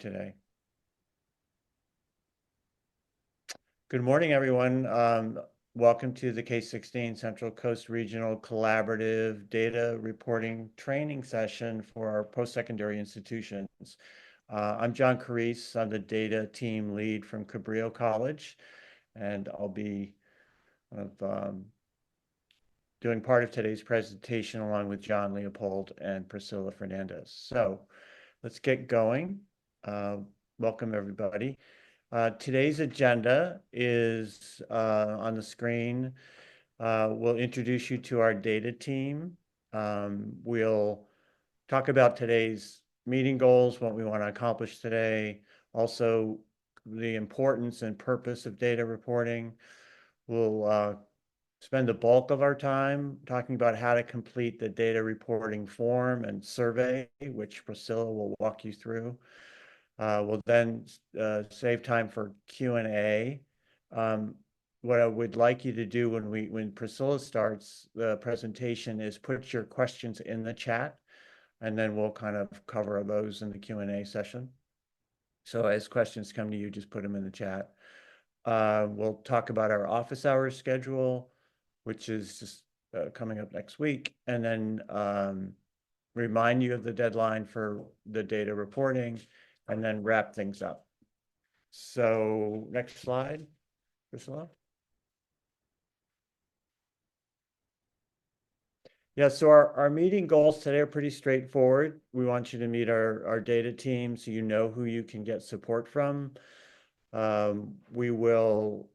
today. Good morning, everyone. Welcome to the K-16 Central Coast Regional Collaborative Data Reporting Training Session for our post-secondary institutions. I'm John Carice. I'm the data team lead from Cabrillo College, and I'll be doing part of today's presentation along with John Leopold and Priscilla Fernandez. So let's get going. Welcome, everybody. Today's agenda is on the screen. We'll introduce you to our data team. We'll talk about today's meeting goals, what we want to accomplish today, also the importance and purpose of data reporting. We'll spend the bulk of our time talking about how to complete the data reporting form and survey, which Priscilla will walk you through. We'll then save time for Q&A. What I would like you to do when Priscilla starts the presentation is put your questions in the chat, and then we'll kind of cover those in the Q&A session. So as questions come to you, just put them in the chat. We'll talk about our office hours schedule, which is just coming up next week, and then remind you of the deadline for the data reporting, and then wrap things up. So next slide, Priscilla. Yeah, so our meeting goals today are pretty straightforward. We want you to meet our data team so you know who you can get support from. We will,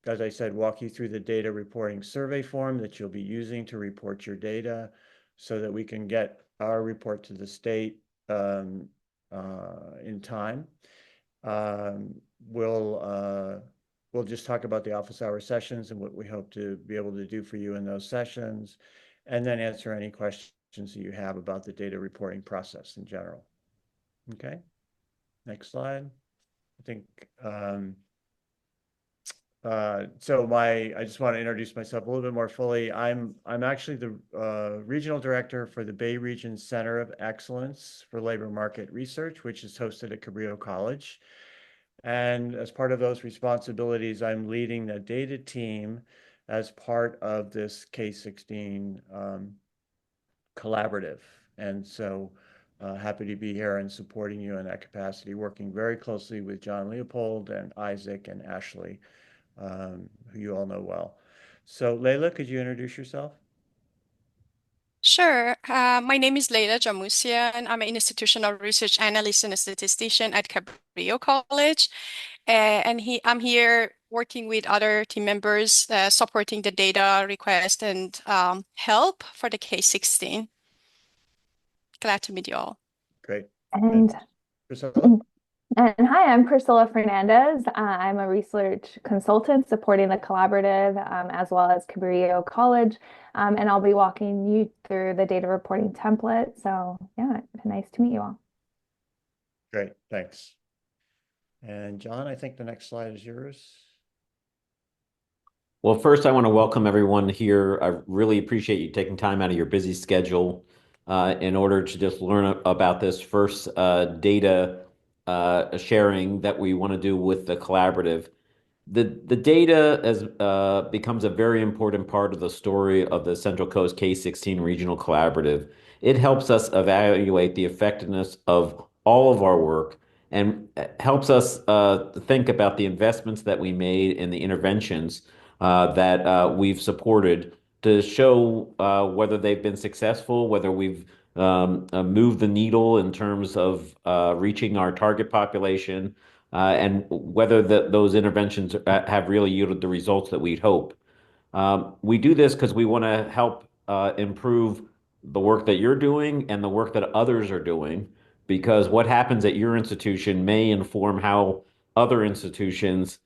as I said, walk you through the data reporting survey form that you'll be using to report your data so that we can get our report to the state in time. We'll just talk about the office hour sessions and what we hope to be able to do for you in those sessions, and then answer any questions that you have about the data reporting process in general. Okay, next slide. I think I just want to introduce myself a little bit more fully. I'm actually the regional director for the Bay Region Center of Excellence for Labor Market Research, which is hosted at Cabrillo College. And as part of those responsibilities, I'm leading the data team as part of this K-16 collaborative. And so happy to be here and supporting you in that capacity, working very closely with John Leopold and Isaac and Ashley, who you all know well. So Leila, could you introduce yourself? Sure. My name is Leila Jamusia, and I'm an institutional research analyst and a statistician at Cabrillo College. I'm here working with other team members, supporting the data request and help for the K-16. Glad to meet you all. Great. And Priscilla? And hi, I'm Priscilla Fernandez. I'm a research consultant supporting the collaborative as well as Cabrillo College. And I'll be walking you through the data reporting template. So yeah, nice to meet you all. Great, thanks. And John, I think the next slide is yours. Well, first, I want to welcome everyone here. I really appreciate you taking time out of your busy schedule in order to just learn about this first data sharing that we want to do with the collaborative. The data becomes a very important part of the story of the Central Coast K-16 Regional Collaborative. It helps us evaluate the effectiveness of all of our work and helps us think about the investments that we made in the interventions that we've supported to show whether they've been successful, whether we've moved the needle in terms of reaching our target population, and whether those interventions have really yielded the results that we'd hope. We do this because we want to help improve the work that you're doing and the work that others are doing, because what happens at your institution may inform how other institutions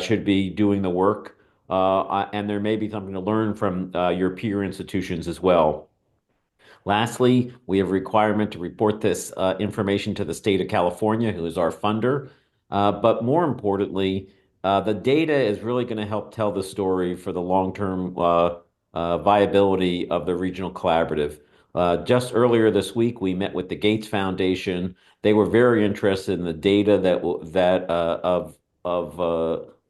should be doing the work, and there may be something to learn from your peer institutions as well. Lastly, we have a requirement to report this information to the state of California, who is our funder. But more importantly, the data is really going to help tell the story for the long-term viability of the regional collaborative. Just earlier this week, we met with the Gates Foundation. They were very interested in the data of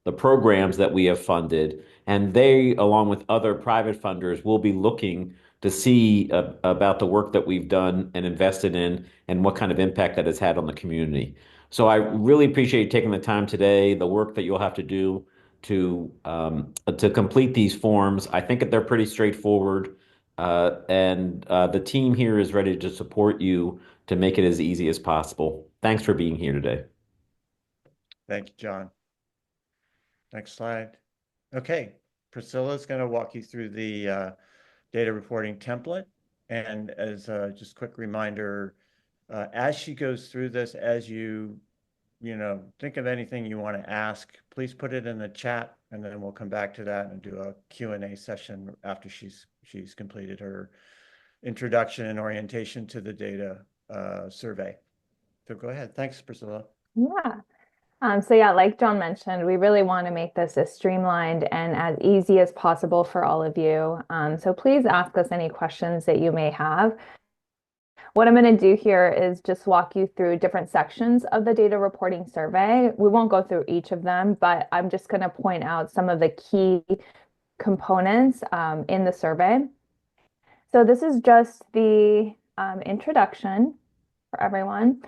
the programs that we have funded, and they, along with other private funders, will be looking to see about the work that we've done and invested in, and what kind of impact that has had on the community. So I really appreciate you taking the time today. The work that you'll have to do to complete these forms. I think that they're pretty straightforward. And the team here is ready to support you to make it as easy as possible. Thanks for being here today. Thank you, John. Next slide. Okay, Priscilla's going to walk you through the data reporting template. And as a just quick reminder, as she goes through this, as you think of anything you want to ask, please put it in the chat, and then we'll come back to that and do a Q&A session after she's completed her introduction and orientation to the data survey. So go ahead. Thanks, Priscilla. Yeah. So yeah, like John mentioned, we really want to make this as streamlined and as easy as possible for all of you. So please ask us any questions that you may have. What I'm going to do here is just walk you through different sections of the data reporting survey. We won't go through each of them, but I'm just going to point out some of the key components in the survey. So this is just the introduction for everyone.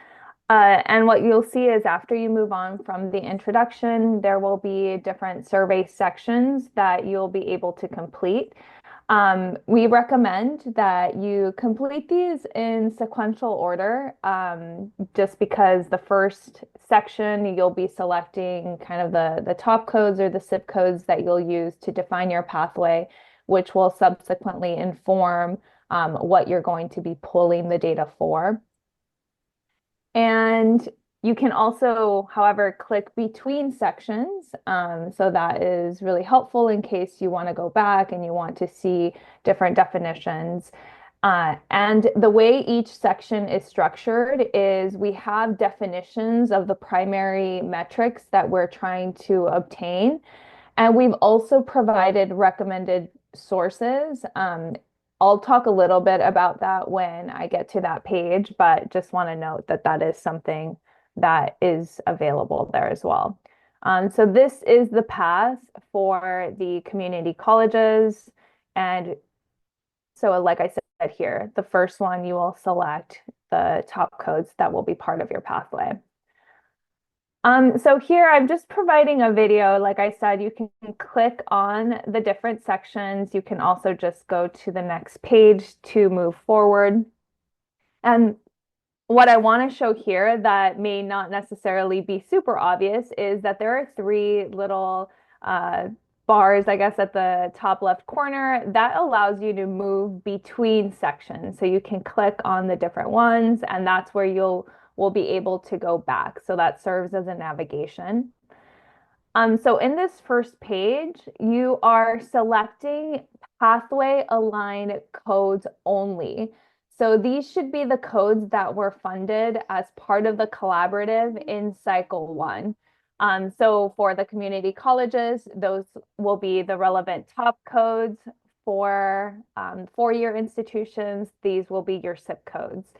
And what you'll see is after you move on from the introduction, there will be different survey sections that you'll be able to complete. We recommend that you complete these in sequential order, just because the first section you'll be selecting kind of the top codes or the zip codes that you'll use to define your pathway, which will subsequently inform what you're going to be pulling the data for. And you can also, however, click between sections. So that is really helpful in case you want to go back and you want to see different definitions. And the way each section is structured is we have definitions of the primary metrics that we're trying to obtain. And we've also provided recommended sources. I'll talk a little bit about that when I get to that page, but just want to note that that is something that is available there as well. So this is the path for the community colleges. And so like I said here, the first one, you will select the top codes that will be part of your pathway. So here I'm just providing a video. Like I said, you can click on the different sections. You can also just go to the next page to move forward. And what I want to show here that may not necessarily be super obvious is that there are three little bars, I guess, at the top left corner that allows you to move between sections. So you can click on the different ones, and that's where will be able to go back. So that serves as a navigation. So in this first page, you are selecting pathway aligned codes only. So these should be the codes that were funded as part of the collaborative in cycle 1. So for the community colleges, those will be the relevant top codes. For four-year institutions, these will be your zip codes.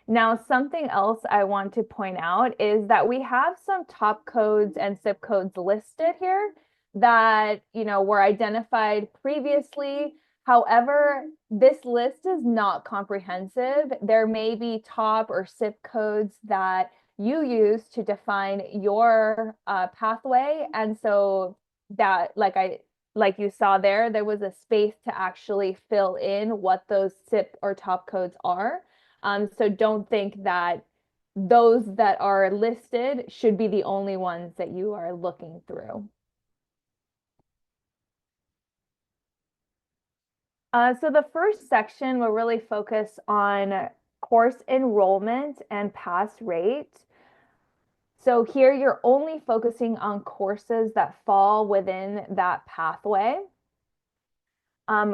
Now, something else I want to point out is that we have some top codes and zip codes listed here that, were identified previously. However, this list is not comprehensive. There may be top or zip codes that you use to define your pathway. And so that, like you saw there was a space to actually fill in what those zip or top codes are. So don't think that those that are listed should be the only ones that you are looking through. So the first section will really focus on course enrollment and pass rate. So here you're only focusing on courses that fall within that pathway.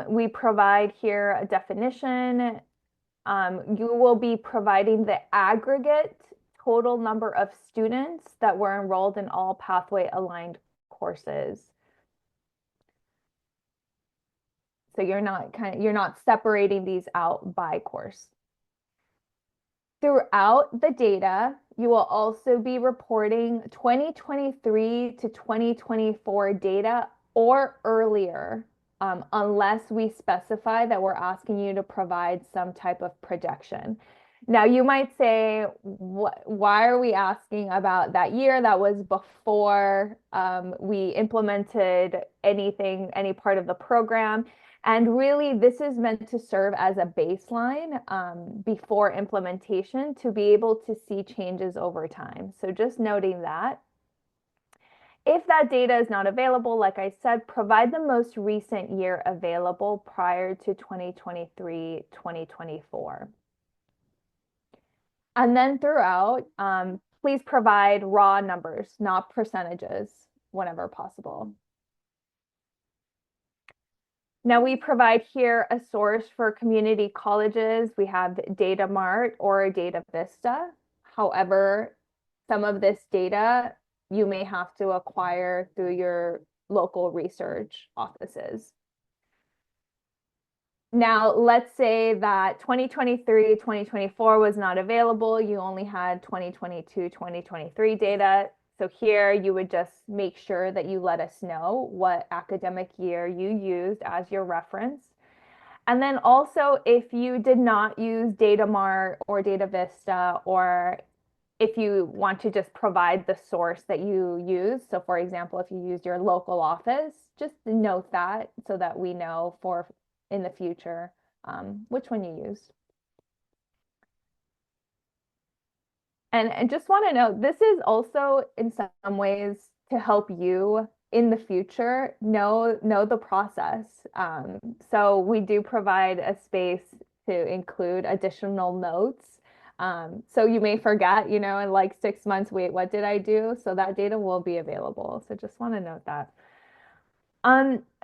We provide here a definition. You will be providing the aggregate total number of students that were enrolled in all pathway aligned courses. So you're not separating these out by course. Throughout the data, you will also be reporting 2023 to 2024 data or earlier, unless we specify that we're asking you to provide some type of projection. Now, you might say, why are we asking about that year? That was before we implemented any part of the program. And really, this is meant to serve as a baseline before implementation to be able to see changes over time. So just noting that. If that data is not available, like I said, provide the most recent year available prior to 2023, 2024. And then throughout, please provide raw numbers, not percentages, whenever possible. Now we provide here a source for community colleges. We have Data Mart or Data Vista. However, some of this data you may have to acquire through your local research offices. Now, let's say that 2023, 2024 was not available. You only had 2022, 2023 data. So here you would just make sure that you let us know what academic year you used as your reference. And then also, if you did not use DataMart or Data Vista, or if you want to just provide the source that you use. So for example, if you used your local office, just note that so that we know for in the future which one you used. And just want to note, this is also in some ways to help you in the future know the process. So we do provide a space to include additional notes. So you may forget, in like 6 months, wait, what did I do? So that data will be available. So just want to note that.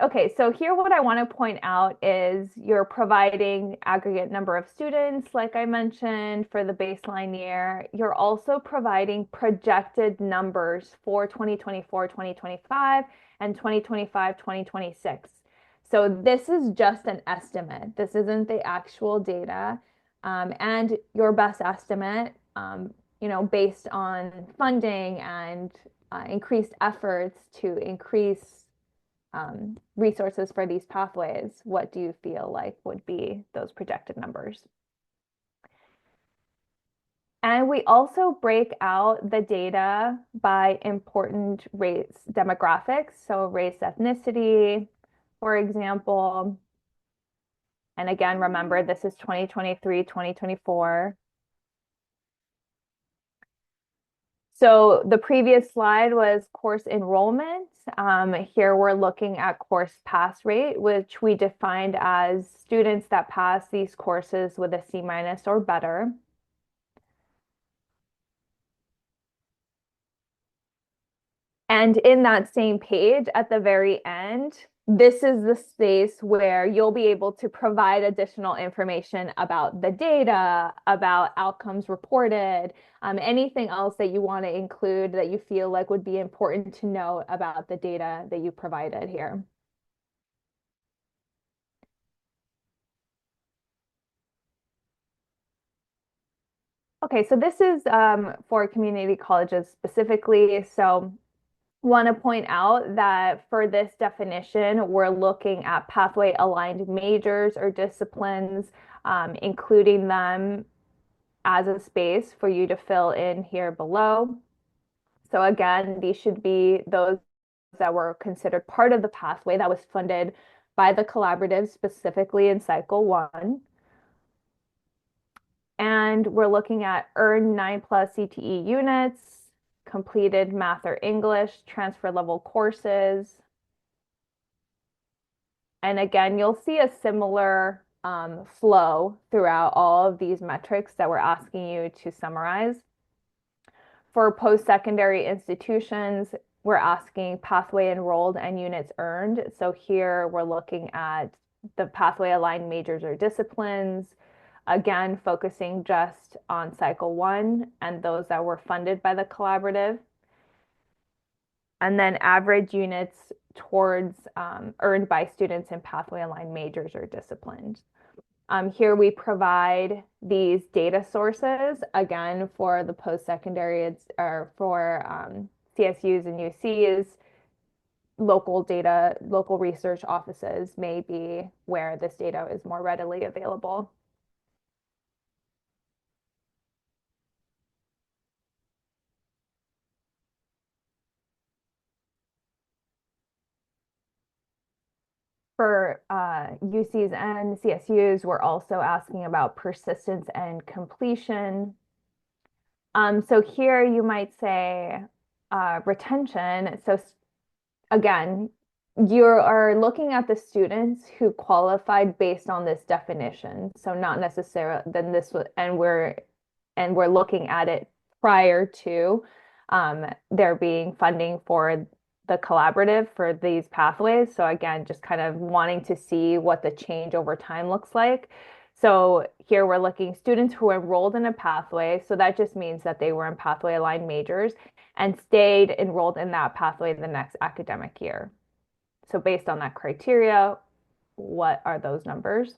Okay, so here what I want to point out is you're providing aggregate number of students, like I mentioned, for the baseline year. You're also providing projected numbers for 2024, 2025, and 2025, 2026. So this is just an estimate. This isn't the actual data. And your best estimate, based on funding and increased efforts to increase resources for these pathways, what do you feel like would be those projected numbers? And we also break out the data by important race demographics. So race, ethnicity, for example. And again, remember, this is 2023, 2024. So the previous slide was course enrollment. Here we're looking at course pass rate, which we defined as students that pass these courses with a C- or better. And in that same page at the very end, this is the space where you'll be able to provide additional information about the data, about outcomes reported, anything else that you want to include that you feel like would be important to know about the data that you provided here. Okay, so this is for community colleges specifically. So want to point out that for this definition, we're looking at pathway aligned majors or disciplines, including them as a space for you to fill in here below. So again, these should be those that were considered part of the pathway that was funded by the collaborative, specifically in cycle 1. And we're looking at earned 9+ CTE units, completed math or English, transfer level courses. And again, you'll see a similar flow throughout all of these metrics that we're asking you to summarize. For post-secondary institutions, we're asking pathway enrolled and units earned. So here we're looking at the pathway aligned majors or disciplines, again, focusing just on cycle 1 and those that were funded by the collaborative. And then average units towards earned by students in pathway aligned majors or disciplines. Here we provide these data sources, again, for the post-secondary or for CSUs and UCs. Local research offices may be where this data is more readily available. For UCs and CSUs, we're also asking about persistence and completion. So here you might say retention. So again, you are looking at the students who qualified based on this definition. So not necessarily then this and we're looking at it prior to there being funding for the collaborative for these pathways. So again, just kind of wanting to see what the change over time looks like. So here we're looking students who enrolled in a pathway. So that just means that they were in pathway aligned majors and stayed enrolled in that pathway the next academic year. So based on that criteria, what are those numbers?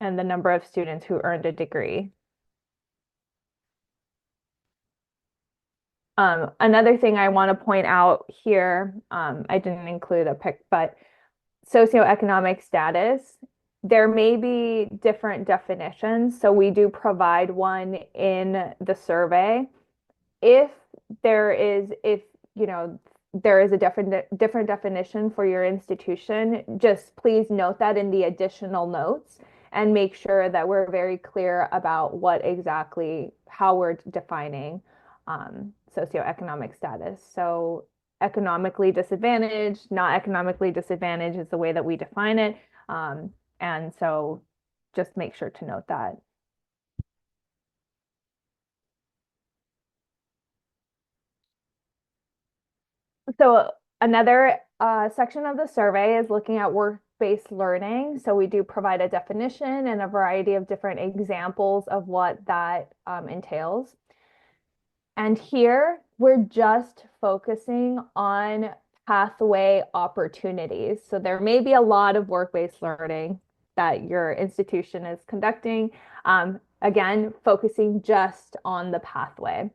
And the number of students who earned a degree. Another thing I want to point out here, I didn't include a pic, but socioeconomic status, there may be different definitions. So we do provide one in the survey. If there is a different definition for your institution, just please note that in the additional notes and make sure that we're very clear about how we're defining socioeconomic status. So economically disadvantaged, not economically disadvantaged is the way that we define it. And so just make sure to note that. So another section of the survey is looking at work-based learning. So we do provide a definition and a variety of different examples of what that entails. And here we're just focusing on pathway opportunities. So there may be a lot of work-based learning that your institution is conducting. Again, focusing just on the pathway.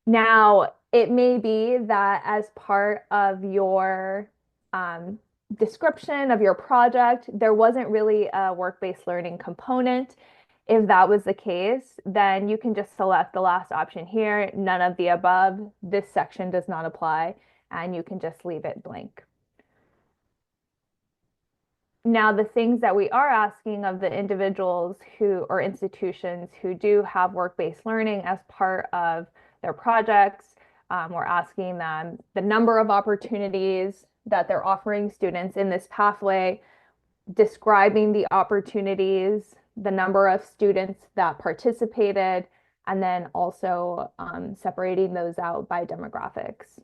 Now, it may be that as part of your description of your project, there wasn't really a work-based learning component. If that was the case, then you can just select the last option here, none of the above. This section does not apply, and you can just leave it blank. Now, the things that we are asking of the individuals or institutions who do have work-based learning as part of their projects, we're asking them the number of opportunities that they're offering students in this pathway, describing the opportunities, the number of students that participated, and then also separating those out by demographics.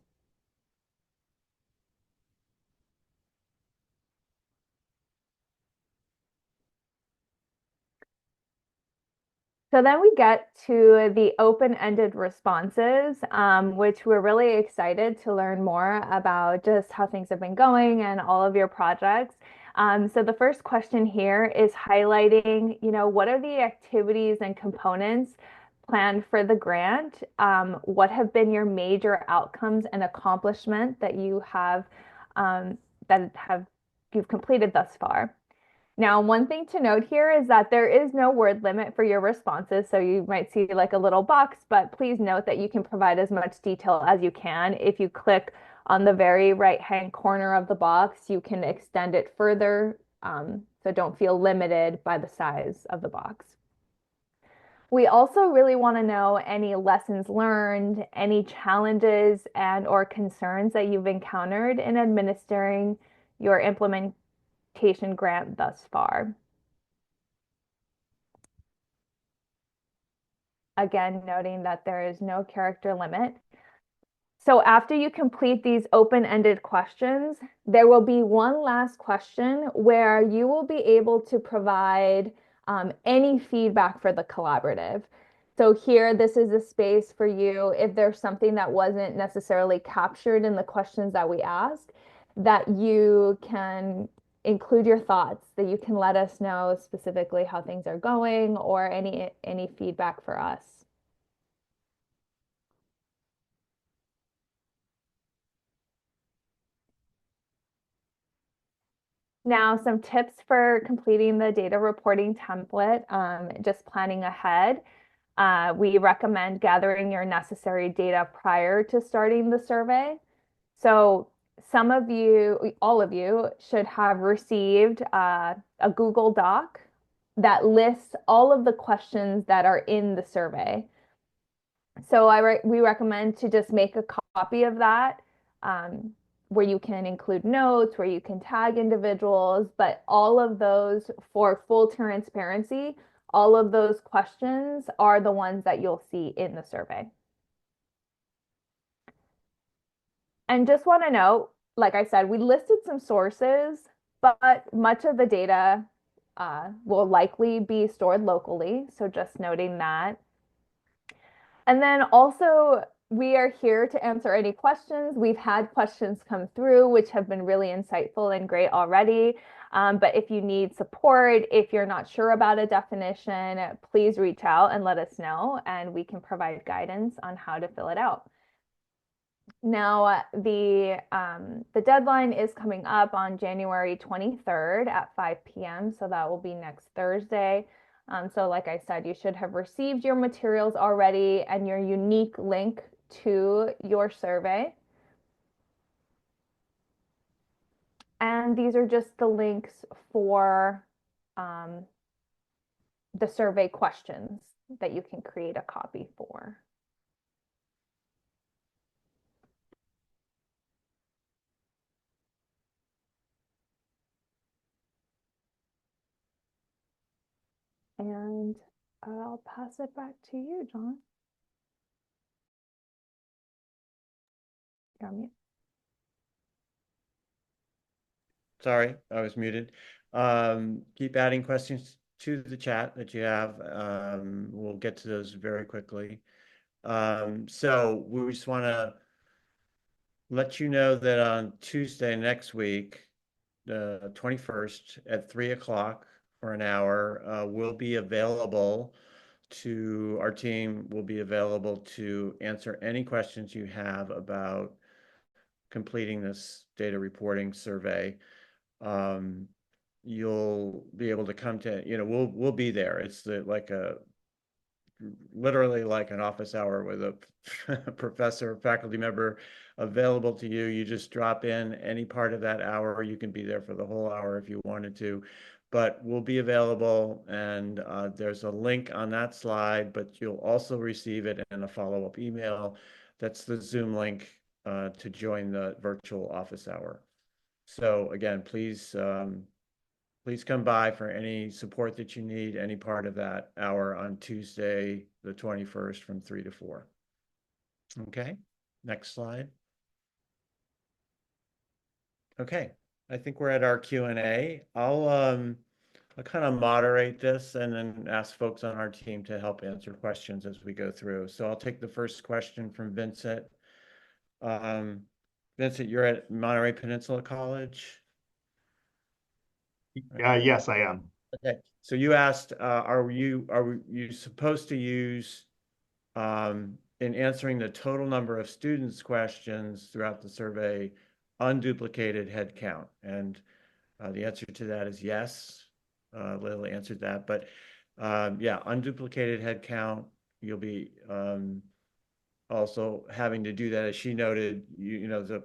So then we get to the open-ended responses, which we're really excited to learn more about just how things have been going and all of your projects. So the first question here is highlighting, what are the activities and components planned for the grant? What have been your major outcomes and accomplishment that you've completed thus far? Now, one thing to note here is that there is no word limit for your responses. So you might see like a little box, but please note that you can provide as much detail as you can. If you click on the very right-hand corner of the box, you can extend it further. So don't feel limited by the size of the box. We also really want to know any lessons learned, any challenges and/or concerns that you've encountered in administering your implementation grant thus far. Again, noting that there is no character limit. So after you complete these open-ended questions, there will be one last question where you will be able to provide any feedback for the collaborative. So here, this is a space for you if there's something that wasn't necessarily captured in the questions that we ask, that you can include your thoughts, that you can let us know specifically how things are going or any feedback for us. Now, some tips for completing the data reporting template, just planning ahead. We recommend gathering your necessary data prior to starting the survey. So some of you, all of you, should have received a Google Doc that lists all of the questions that are in the survey. So we recommend to just make a copy of that, where you can include notes, where you can tag individuals, but all of those, for full transparency, all of those questions are the ones that you'll see in the survey. And just want to note, like I said, we listed some sources, but much of the data will likely be stored locally. So just noting that. And then also, we are here to answer any questions. We've had questions come through, which have been really insightful and great already. But if you need support, if you're not sure about a definition, please reach out and let us know, and we can provide guidance on how to fill it out. Now, the deadline is coming up on January 23rd at 5 p.m. So that will be next Thursday. So like I said, you should have received your materials already and your unique link to your survey. And these are just the links for the survey questions that you can create a copy for. And I'll pass it back to you, John. You're on mute. Sorry, I was muted. Keep adding questions to the chat that you have. We'll get to those very quickly. So we just want to let you know that on Tuesday next week, the 21st at 3 o'clock for an hour, our team will be available to answer any questions you have about completing this data reporting survey. You'll be able to come to, we'll be there. It's literally like an office hour with a professor or faculty member available to you. You just drop in any part of that hour. You can be there for the whole hour if you wanted to, but we'll be available, and there's a link on that slide, but you'll also receive it in a follow-up email. That's the Zoom link to join the virtual office hour. So again, please come by for any support that you need, any part of that hour on Tuesday, the 21st from 3 to 4. Okay, next slide. Okay, I think we're at our Q&A. I'll kind of moderate this and then ask folks on our team to help answer questions as we go through. So I'll take the first question from Vincent. Vincent, you're at Monterey Peninsula College? Yes, I am. Okay, so you asked, are you supposed to use, in answering the total number of students' questions throughout the survey, unduplicated head count? And the answer to that is yes. Lily answered that, but yeah, unduplicated head count. You'll be also having to do that, as she noted.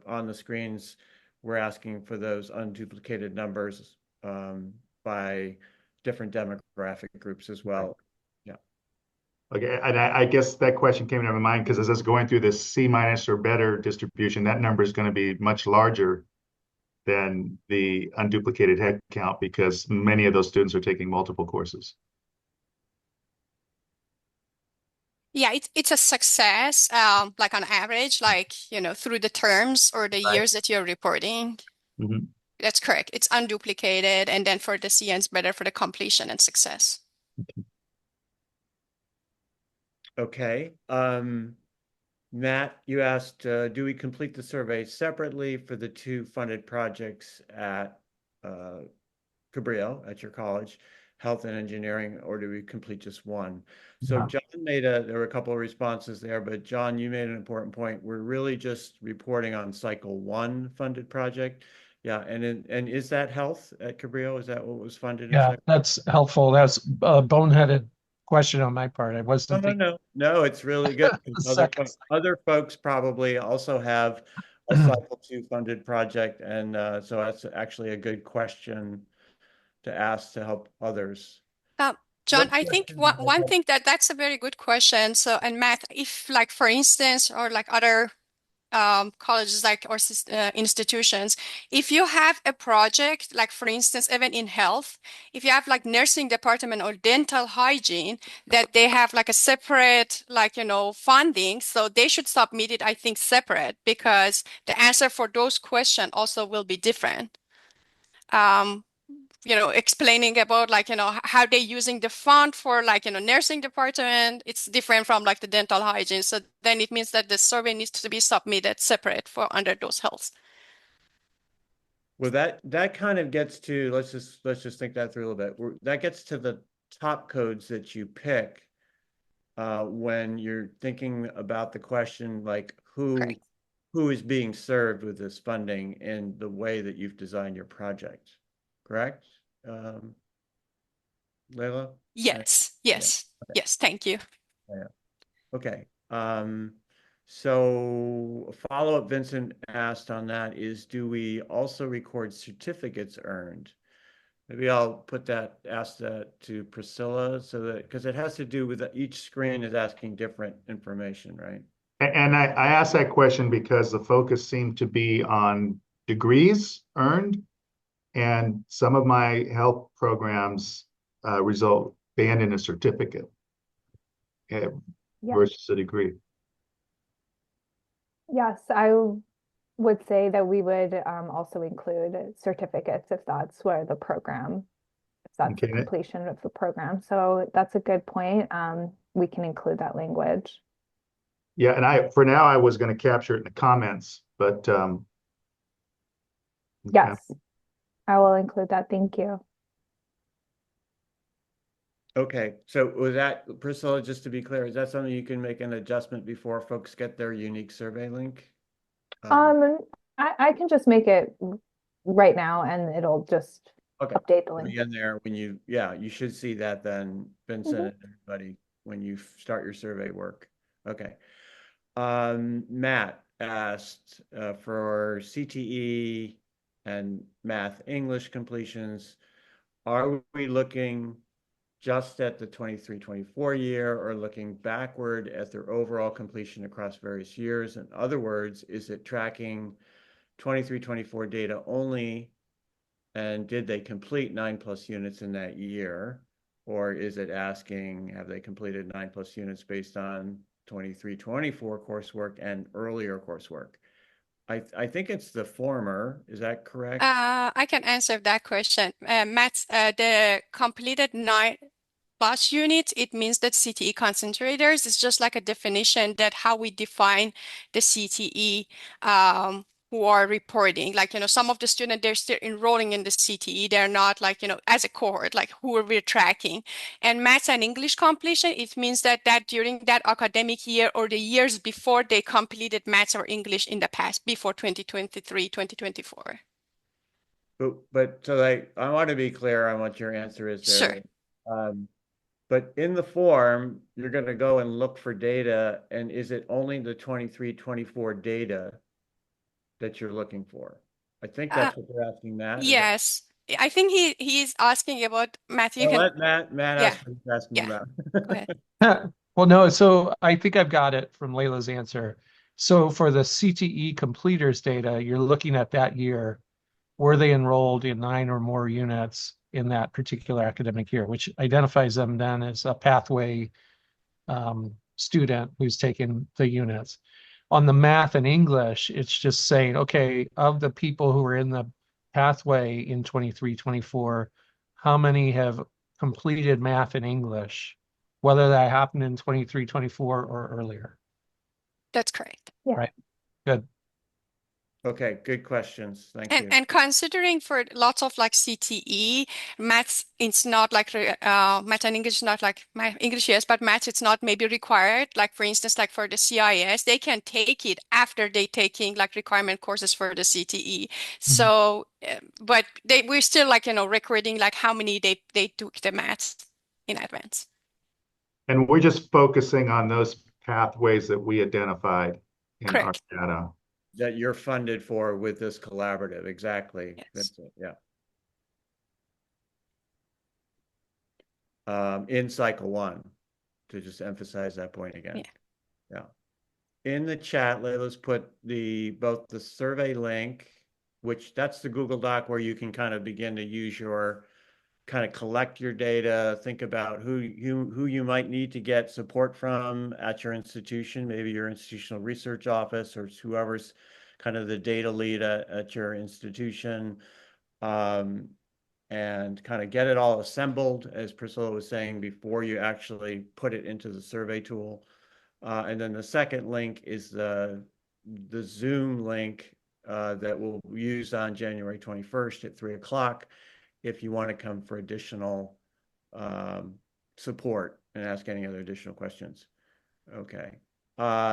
On the screens, we're asking for those unduplicated numbers by different demographic groups as well. Yeah. Okay, and I guess that question came to my mind because as I was going through this C- or better distribution, that number is going to be much larger than the unduplicated head count because many of those students are taking multiple courses. Yeah, it's a success, like on average, like, through the terms or the years that you're reporting. Mm-hmm. That's correct. It's unduplicated. And then for the CN, it's better for the completion and success. Okay. Matt, you asked, do we complete the survey separately for the two funded projects at Cabrillo at your college, health and engineering, or do we complete just one? So Yeah. John there were a couple of responses there, but John, you made an important point. We're really just reporting on cycle one funded project. Yeah, and is that health at Cabrillo? Is that what was funded in Yeah, cycle? that's helpful. That's a boneheaded question on my part. I No, wasn't no, thinking no, no, it's really good the because second. other folks probably also have a cycle two funded project, and so that's actually a good question to ask to help others. Um, John, What I think questions one thing that's a very good question. So, and Matt, if like for instance, or like other colleges like or institutions, if you have a project, like for instance, even in health, if you have like nursing department or dental hygiene, that they have like a separate, like, funding, so they should submit it, I think, separate because the answer for those questions also will be different. Um, explaining about like, how they're using the fund for like, nursing department, it's different from like the dental hygiene. So then it means that the survey needs to be submitted separate for under those healths. Well, that kind of gets to let's just think that through a little bit. That gets to the top codes that you pick when you're thinking about the question like Correct. who is being served with this funding in the way that you've designed your project, correct? Um, Leila? Yes, Yeah. yes, yes. Thank you. Yeah. Okay. So a follow-up Vincent asked on that is, do we also record certificates earned? Maybe I'll ask that to Priscilla so that, because it has to do with each screen is asking different information, right? And I asked that question because the focus seemed to be on degrees earned, and some of my health programs result band in a certificate uh, Yeah. versus a degree. Yes, I would say that we would also include certificates if that's where the program, if that's the Okay. completion of the program. So that's a good point. We can include that language. Yeah, and for now I was going to capture it in the comments, but okay. Yes, I will include that. Thank you. Okay, so was that, Priscilla, just to be clear, is that something you can make an adjustment before folks get their unique survey link? I can just make it right now and it'll just Okay. update the link. Be in there when you should see that then, Vincent and everybody, when you start your survey work. Okay. Matt asked for CTE and math English completions. Are we looking just at the 23-24 year or looking backward at their overall completion across various years? In other words, is it tracking 23-24 data only? And did they complete 9+ units in that year? Or is it asking, have they completed 9+ units based on 23-24 coursework and earlier coursework? I think it's the former. Is that correct? I can answer that question. Matt, the completed 9+ units, it means that CTE concentrators is just like a definition that how we define the CTE who are reporting. Like, some of the students, they're still enrolling in the CTE. They're not like, as a cohort, like who we're tracking. And maths and English completion, it means that during that academic year or the years before they completed maths or English in the past, before 2023, 2024. But so I want to be clear on what your answer is there, Sure. Lee. But in the form, you're going to go and look for data, and is it only the 23-24 data that you're looking for? I think Uh, that's what they're asking, Matt. Is that? yes. I think he's asking about Matthew. Well, Can let Matt Yeah, ask me yeah. about. Go ahead. Well, no, so I think I've got it from Layla's answer. So for the CTE completers data, you're looking at that year. Were they enrolled in 9 or more units in that particular academic year, which identifies them then as a pathway student who's taken the units. On the math and English, it's just saying, okay, of the people who are in the pathway in 23-24, how many have completed math and English whether that happened in 23, 24, or earlier. That's correct. Yeah. Right. Good. Okay, good questions. Thank And you. and considering for lots of like CTE, maths, it's not like math and English, not like my English, yes, but maths, it's not maybe required. Like for instance, like for the CIS, they can take it after they taking like requirement courses for the CTE. So, but we're still like, recording like how many they took the maths in advance. And we're just focusing on those pathways that we identified in our Correct. data. That you're funded for with this collaborative, exactly. Yes. That's it, yeah. In cycle 1, to just emphasize that point again. Yeah. In the chat, let's put both the survey link, which that's the Google Doc where you can kind of begin to use your kind of collect your data, think about who you might need to get support from at your institution, maybe your institutional research office or whoever's kind of the data lead at your institution, and kind of get it all assembled, as Priscilla was saying, before you actually put it into the survey tool. And then the second link is the Zoom link that we'll use on January 21st at 3 o'clock if you want to come for additional support and ask any other additional questions. Okay.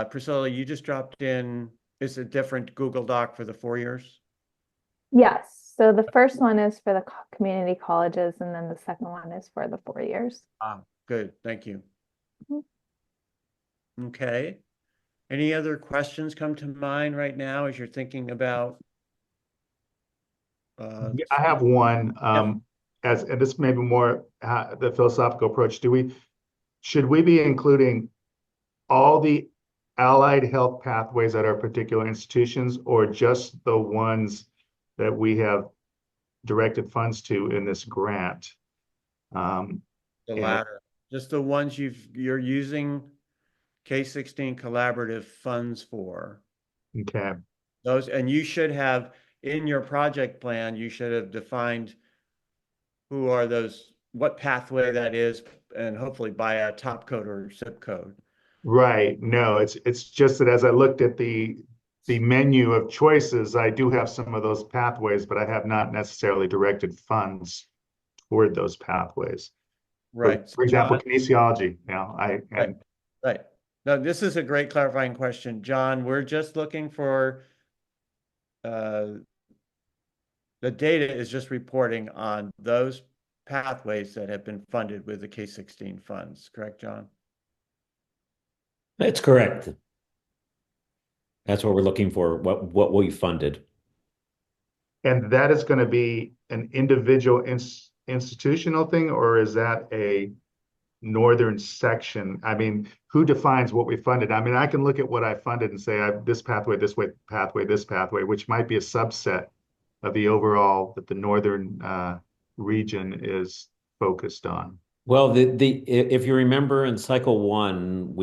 Priscilla, you just dropped in, is a different Google Doc for the 4 years? Yes. So the first one is for the community colleges, and then the second one is for the 4 years. Good. Thank you. Mhm. Okay. Any other questions come to mind right now as you're thinking about? Yeah, I have one. And this may be more the philosophical approach. Should we be including all the allied health pathways at our particular institutions, or just the ones that we have directed funds to in this grant? The And latter, just the ones you're using K16 collaborative funds for. okay, Those, and you should have in your project plan, you should have defined who are those, what pathway that is, and hopefully by a top code or zip code. right. No, it's just that as I looked at the menu of choices, I do have some of those pathways, but I have not necessarily directed funds toward those pathways. Right. For example, John, kinesiology. right. Right. No, this is a great clarifying question, John. We're just looking for the data is just reporting on those pathways that have been funded with the K16 funds, correct, John? That's correct. That's what we're looking for, what we funded. And that is going to be an individual institutional thing, or is that a northern section? I mean, who defines what we funded? I mean, I can look at what I funded and say, I have this pathway, this way pathway, this pathway, which might be a subset of the overall that the northern region is focused on. Well, if you remember in cycle 1,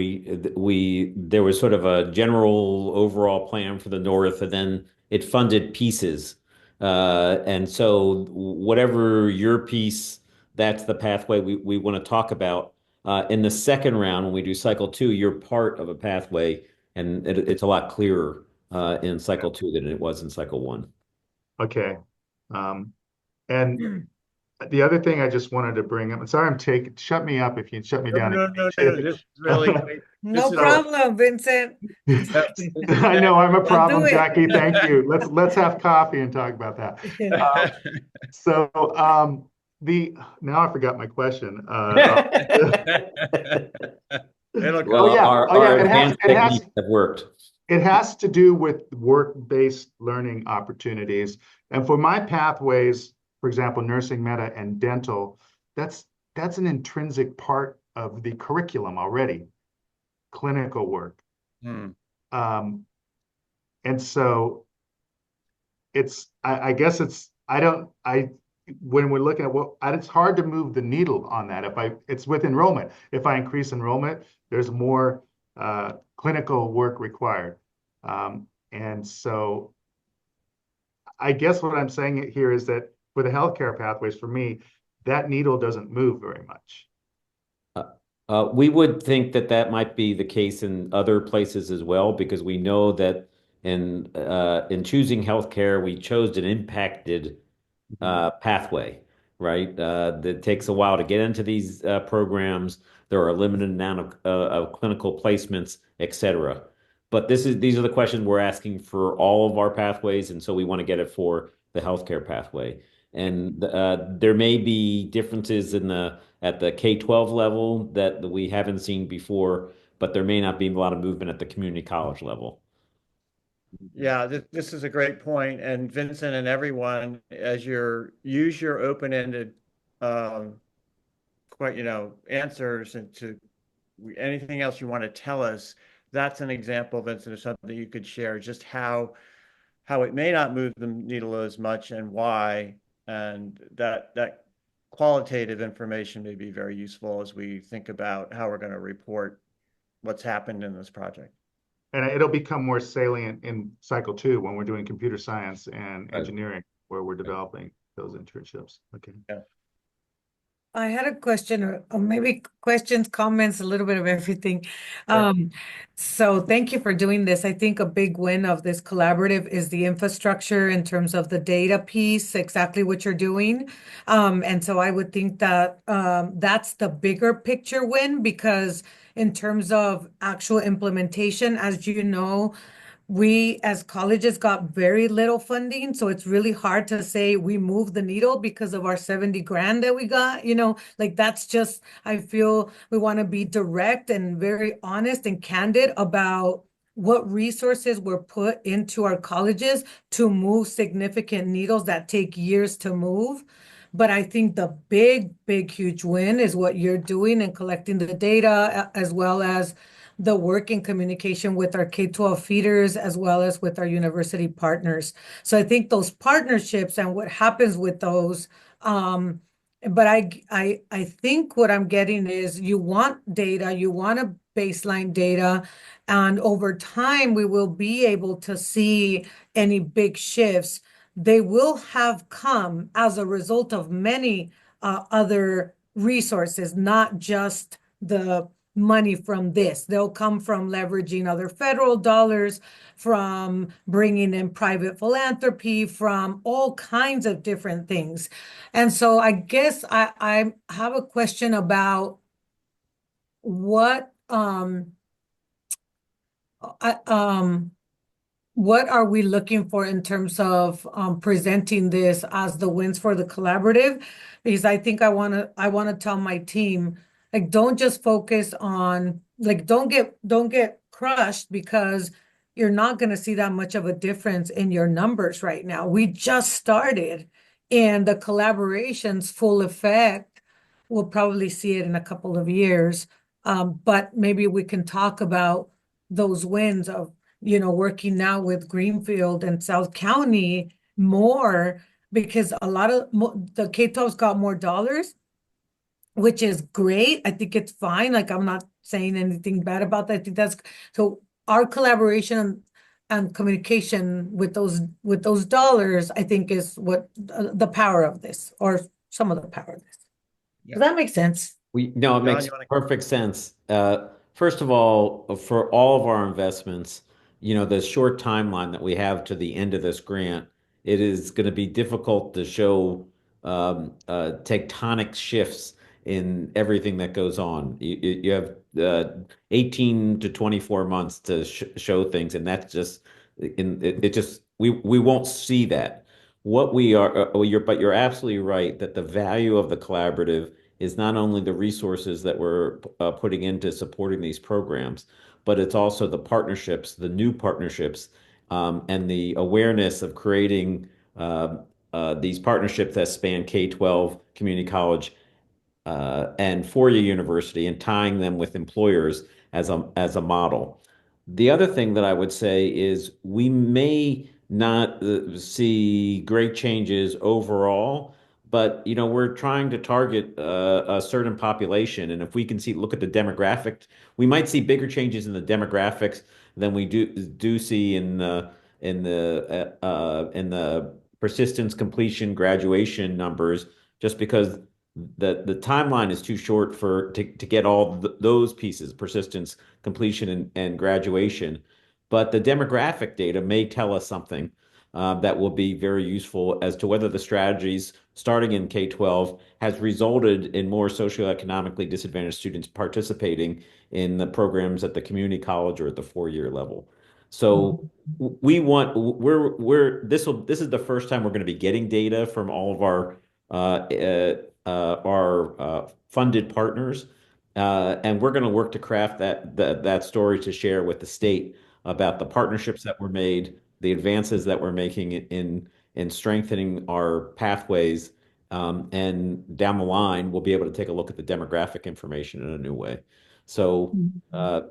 there was sort of a general overall plan for the North, and then it funded pieces. And so whatever your piece, that's the pathway we want to talk about. In the second round, when we do cycle 2, you're part of a pathway, and it's a lot clearer in cycle 2 than it was in cycle 1. Okay. And the other thing I just wanted to bring up, and sorry, shut me up if you shut me down. No. This is really great. No problem, Vincent. I know I'm a I'll problem, do it. Jackie. Thank you. Let's have coffee and talk about that. So now I forgot my question. Well, our advanced techniques have worked. It has to do with work-based learning opportunities. And for my pathways, for example, nursing, meta, and dental, that's an intrinsic part of the curriculum already, clinical work. And so I guess when we're looking at it's hard to move the needle on that. It's with enrollment. If I increase enrollment, there's more clinical work required. And so I guess what I'm saying here is that for the healthcare pathways, for me, that needle doesn't move very much. We would think that that might be the case in other places as well, because we know that in choosing healthcare, we chose an impacted pathway, right? That takes a while to get into these programs. There are a limited amount of clinical placements, et cetera. But these are the questions we're asking for all of our pathways, and so we want to get it for the healthcare pathway. And there may be differences in the at the K-12 level that we haven't seen before, but there may not be a lot of movement at the community college level. Yeah, this is a great point. And Vincent and everyone, as use your open-ended um, quite, answers and to anything else you want to tell us, that's an example, Vincent, of something you could share, just how it may not move the needle as much and why, and that qualitative information may be very useful as we think about how we're going to report what's happened in this project. And it'll become more salient in cycle 2 when we're doing computer science and Right. engineering, where we're developing those internships. Okay. Yeah. I had a question, or maybe questions, comments, a little bit of everything. Sure. So thank you for doing this. I think a big win of this collaborative is the infrastructure in terms of the data piece, exactly what you're doing. And so I would think that that's the bigger picture win, because in terms of actual implementation, as you know, we as colleges got very little funding, so it's really hard to say we moved the needle because of our 70 grand that we got, like that's just, I feel we want to be direct and very honest and candid about what resources were put into our colleges to move significant needles that take years to move. But I think the big, huge win is what you're doing and collecting the data, as well as the work in communication with our K-12 feeders as well as with our university partners. So I think those partnerships and what happens with those, but I think what I'm getting is you want data, you want a baseline data, and over time we will be able to see any big shifts. They will have come as a result of many other resources, not just the money from this. They'll come from leveraging other federal dollars, from bringing in private philanthropy, from all kinds of different things. And so I guess I have a question about what I, what are we looking for in terms of presenting this as the wins for the collaborative? Because I think I want to tell my team, like, don't just focus on, like, don't get crushed because you're not going to see that much of a difference in your numbers right now. We just started, and the collaboration's full effect, we'll probably see it in a couple of years. But maybe we can talk about those wins of working now with Greenfield and South County more, because a lot of the K-12's got more dollars, which is great. I think it's fine. Like, I'm not saying anything bad about that. I think that's so our collaboration and communication with those dollars, I think, is what the power of this, or some of the power of this. Yeah. Does that make sense? No, it John, makes you wanna- perfect sense. First of all, for all of our investments, the short timeline that we have to the end of this grant, it is going to be difficult to show tectonic shifts in everything that goes on. You have 18 to 24 months to show things, and that's just it just we won't see that. What we are, but you're absolutely right that the value of the collaborative is not only the resources that we're putting into supporting these programs, but it's also the partnerships, the new partnerships, and the awareness of creating these partnerships that span K-12, community college, and four-year university, and tying them with employers as a model. The other thing that I would say is we may not see great changes overall, but we're trying to target a certain population, and if we can look at the demographic, we might see bigger changes in the demographics than we do see in the persistence, completion, graduation numbers, just because the timeline is too short to get all those pieces, persistence, completion, and graduation. But the demographic data may tell us something that will be very useful as to whether the strategies starting in K-12 has resulted in more socioeconomically disadvantaged students participating in the programs at the community college or at the four-year level. So this is the first time we're going to be getting data from all of our funded partners, and we're going to work to craft that story to share with the state about the partnerships that were made, the advances that we're making in strengthening our pathways, and down the line, we'll be able to take a look at the demographic information in a new way. So, uh,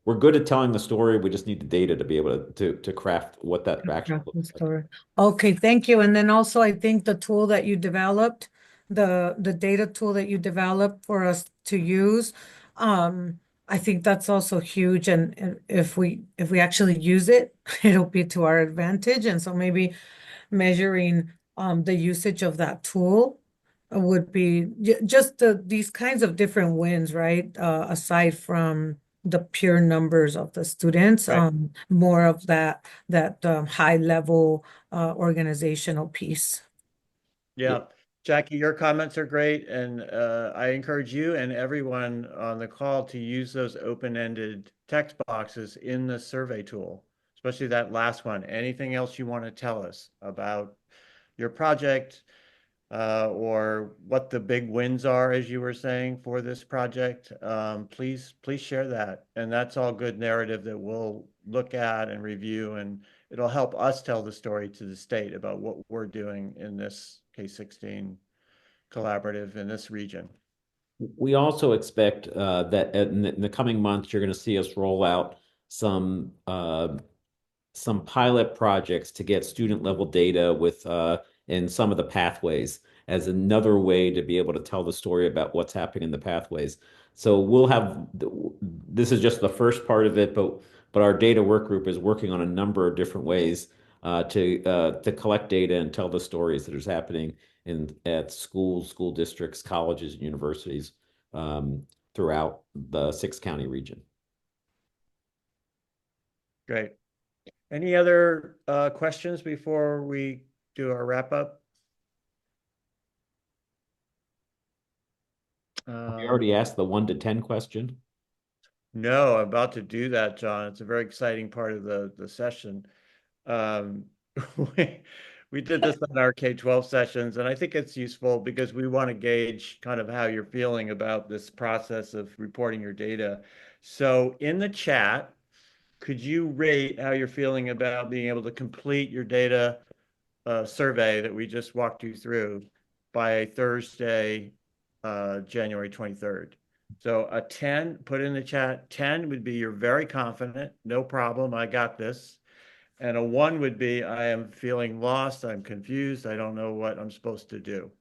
we're good at telling the story. We just need the data to be able to craft what that actually looks like. Story. Okay, thank you. And then also, I think the tool that you developed, the data tool that you developed for us to use, I think that's also huge. And if we actually use it, it'll be to our advantage. And so maybe measuring the usage of that tool would be just these kinds of different wins, right? Aside from the pure numbers of the students, Right. more of that high level organizational piece. Yeah. Jackie, your comments are great, and I encourage you and everyone on the call to use those open-ended text boxes in the survey tool, especially that last one. Anything else you want to tell us about your project, or what the big wins are, as you were saying, for this project, please share that. And that's all good narrative that we'll look at and review, and it'll help us tell the story to the state about what we're doing in this K-16 collaborative in this region. We also expect that in the coming months, you're going to see us roll out some pilot projects to get student level data with in some of the pathways as another way to be able to tell the story about what's happening in the pathways. So we'll have this is just the first part of it, but our data work group is working on a number of different ways to collect data and tell the stories that is happening at schools, school districts, colleges, and universities throughout the six-county region. Great. Any other questions before we do our wrap up? We already asked the 1 to 10 question. No, I'm about to do that, John. It's a very exciting part of the session. Um, we, we did this on our K-12 sessions, and I think it's useful because we want to gauge kind of how you're feeling about this process of reporting your data. So in the chat, could you rate how you're feeling about being able to complete your data survey that we just walked you through by Thursday, January 23rd? So a 10, put in the chat, 10 would be you're very confident, no problem, I got this. And a 1 would be I am feeling lost, I'm confused, I don't know what I'm supposed to do,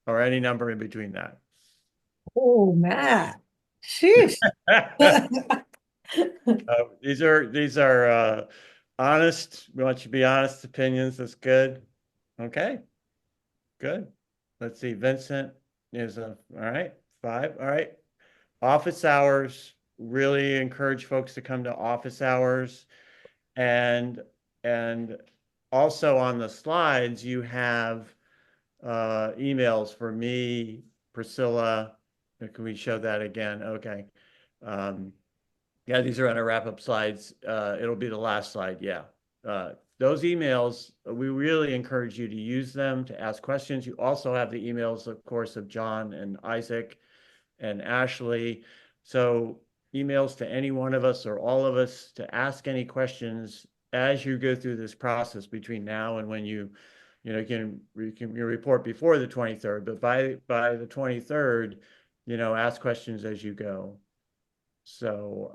or any number in between that. Oh, Matt. Sheesh. These are honest. We want you to be honest opinions. That's good. Okay, good. Let's see. Vincent is all right. 5. All right. Office hours. Really encourage folks to come to office hours, and and also on the slides you have emails for me, Priscilla. Can we show that again? Okay. Yeah, these are on our wrap-up slides. It'll be the last slide. Yeah. Those emails, we really encourage you to use them to ask questions. You also have the emails, of course, of John and Isaac and Ashley. So emails to any one of us or all of us to ask any questions as you go through this process between now and when you can you report before the 23rd, but by the 23rd, ask questions as you go. So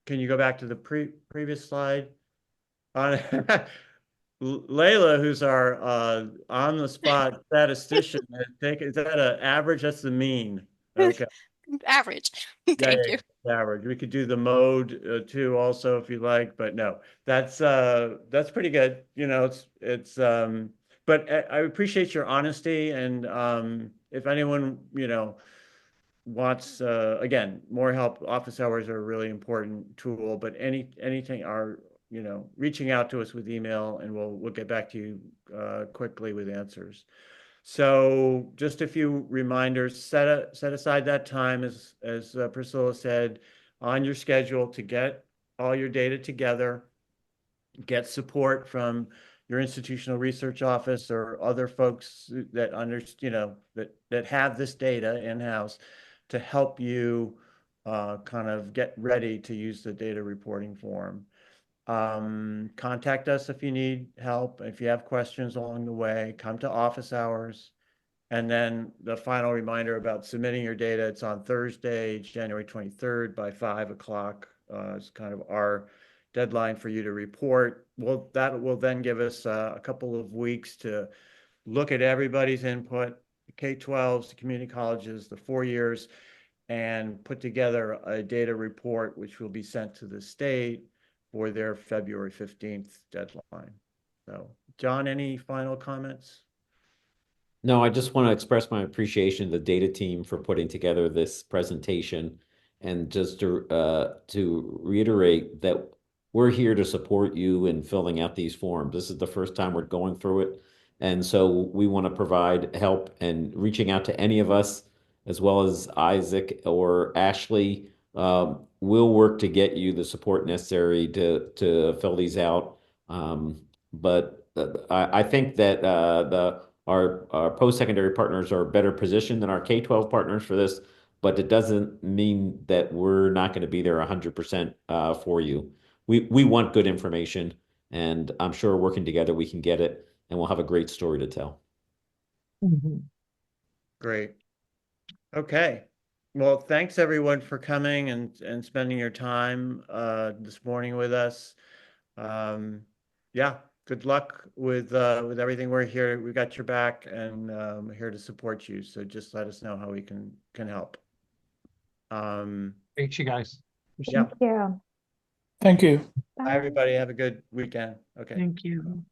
can you go back to the previous slide? Layla, who's our on the spot statistician, is that an average? That's the mean. Okay. Average. Yeah, Thank you. average. We could do the mode too, also, if you like, but no, that's pretty good. It's but I appreciate your honesty, and if anyone, wants, again, more help, office hours are a really important tool, but anything are, reaching out to us with email, and we'll get back to you quickly with answers. So just a few reminders: set aside that time, as Priscilla said, on your schedule to get all your data together, get support from your institutional research office or other folks that that have this data in-house to help you kind of get ready to use the data reporting form. Contact us if you need help. If you have questions along the way, come to office hours. And then the final reminder about submitting your data, it's on Thursday, January 23rd by 5 o'clock. It's kind of our deadline for you to report. Well, that will then give us a couple of weeks to look at everybody's input, the K-12s, the community colleges, the 4 years, and put together a data report, which will be sent to the state for their February 15th deadline. So, John, any final comments? No, I just want to express my appreciation to the data team for putting together this presentation, and just to reiterate that we're here to support you in filling out these forms. This is the first time we're going through it, and so we want to provide help, and reaching out to any of us, as well as Isaac or Ashley, we'll work to get you the support necessary to fill these out. But I think that our post-secondary partners are better positioned than our K-12 partners for this, but it doesn't mean that we're not going to be there 100% for you. We want good information, and I'm sure working together we can get it, and we'll have a great story to tell. Great. Okay. Well, thanks everyone for coming and spending your time this morning with us. Yeah, good luck with everything. We're here. We got your back, and we're here to support you. So just let us know how we can help. Thanks, you guys. Yeah. Thank you. Thank you. Bye, everybody. Have a good weekend. Okay. Thank you.